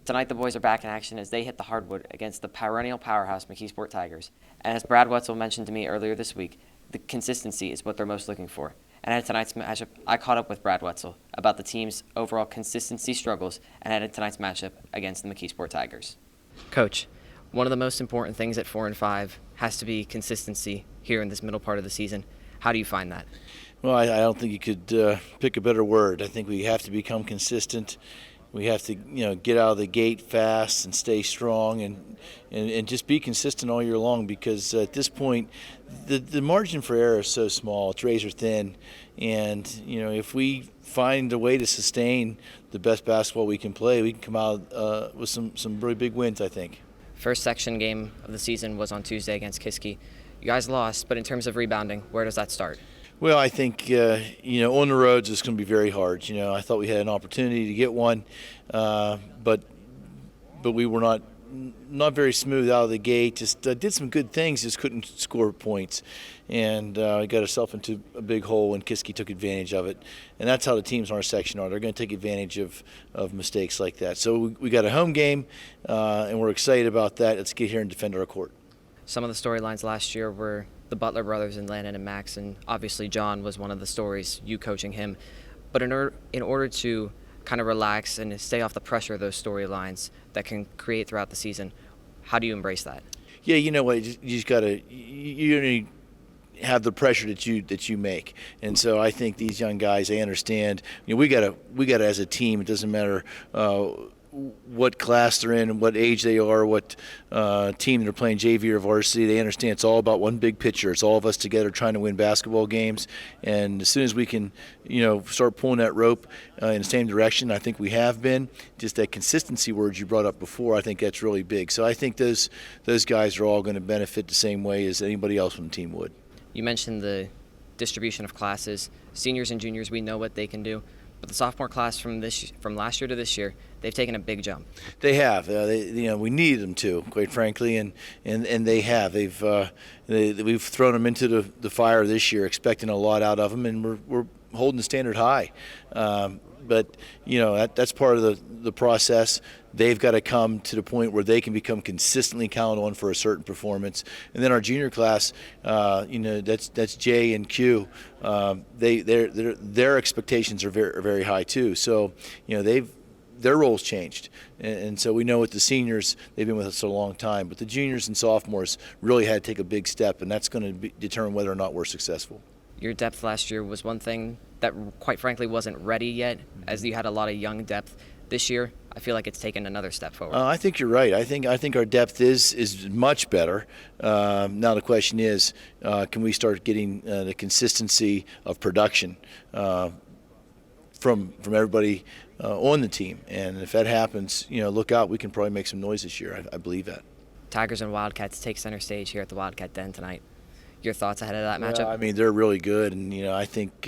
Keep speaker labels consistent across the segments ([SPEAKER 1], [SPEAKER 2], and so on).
[SPEAKER 1] Tonight the boys are back in action as they hit the hardwood against the perennial powerhouse McKeesport Tigers. And as Brad Wetzel mentioned to me earlier this week, the consistency is what they're most looking for. And at tonight's matchup, I caught up with Brad Wetzel about the team's overall consistency struggles and at tonight's matchup against the McKeesport Tigers. Coach, one of the most important things at 4 and 5 has to be consistency here in this middle part of the season. How do you find that?
[SPEAKER 2] Well, I don't think you could pick a better word. I think we have to become consistent. We have to, get out of the gate fast and stay strong and just be consistent all year long, because at this point, the margin for error is so small. It's razor thin. And, if we find a way to sustain the best basketball we can play, we can come out with some really big wins, I think.
[SPEAKER 1] First section game of the season was on Tuesday against Kiski. You guys lost, but in terms of rebounding, where does that start?
[SPEAKER 2] Well, I think, on the roads it's going to be very hard. I thought we had an opportunity to get one, but we were not very smooth out of the gate. Just did some good things, just couldn't score points. And got ourselves into a big hole, and Kiski took advantage of it. And that's how the teams in our section are. They're going to take advantage of mistakes like that. So we got a home game, and we're excited about that. Let's get here and defend our court.
[SPEAKER 1] Some of the storylines last year were the Butler brothers and Landon and Max, and obviously John was one of the stories, you coaching him. But in order to kind of relax and stay off the pressure of those storylines that can create throughout the season, how do you embrace that? Yeah,
[SPEAKER 2] you know what, you just got to you have the pressure that you make. And so I think these young guys, they understand, we got to as a team, it doesn't matter what class they're in, what age they are, what team they're playing, JV or varsity. They understand it's all about one big picture. It's all of us together trying to win basketball games. And as soon as we can, start pulling that rope in the same direction, I think we have been. Just that consistency word you brought up before, I think that's really big. So I think those guys are all going to benefit the same way as anybody else on the team would.
[SPEAKER 1] You mentioned the distribution of classes. Seniors and juniors, we know what they can do. But the sophomore class from last year to this year, they've taken a big jump.
[SPEAKER 2] They have. We needed them to, quite frankly, and they have. We've thrown them into the fire this year, expecting a lot out of them, and we're holding the standard high. But that's part of the process. They've got to come to the point where they can become consistently counted on for a certain performance. And then our junior class, that's J and Q. Their expectations are very, very high too. So their roles changed, and so we know with the seniors, they've been with us a long time. But the juniors and sophomores really had to take a big step, and that's going to determine whether or not we're successful.
[SPEAKER 1] Your depth last year was one thing that, quite frankly, wasn't ready yet, as you had a lot of young depth. This year, I feel like it's taken another step forward.
[SPEAKER 2] I think you're right. I think our depth is much better. Now the question is, can we start getting the consistency of production from everybody on the team? And if that happens, look out. We can probably make some noise this year. I believe that.
[SPEAKER 1] Tigers and Wildcats take center stage here at the Wildcat Den tonight. Your thoughts ahead of that matchup?
[SPEAKER 2] Well, I mean, they're really good, and I think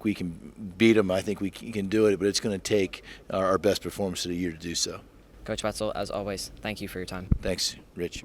[SPEAKER 2] we can beat them. I think we can do it, but it's going to take our best performance of the year to do so.
[SPEAKER 1] Coach Wetzel, as always, thank you for your time.
[SPEAKER 2] Thanks, Rich.